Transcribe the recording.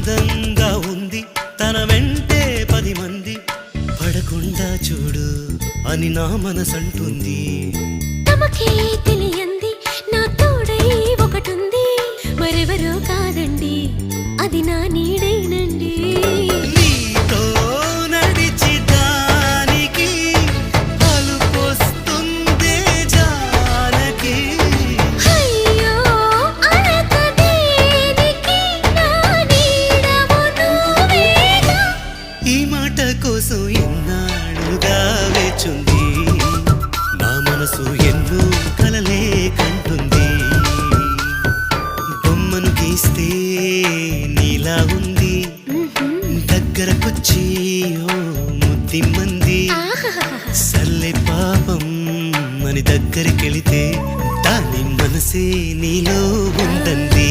అందంగా ఉంది తన వెంటే 10 మంది పడకుండా చూడు అని నా మనసంటుంది. తమకే తెలియంది నా తోడై ఒకటుంది మరెవరో కాదండి అది నా నీడైనండి. నీతో నడిచి దానికి అలుపొస్తుందే జానకి. అయ్యో అనక దేనికి నా నీడవు నువ్వేగా. ఈ మాట కోసం ఎన్నాళ్ళుగా వేచుంది నా మనసు ఎన్నో కలలే కంటుంది. బొమ్మను గీస్తే నీలా ఉంది దగ్గరకొచ్చి ఓ ముద్దిమ్మంది. సల్లే పాపం అని దగ్గరికెళితే దాని మనసే నీలో ఉందంది.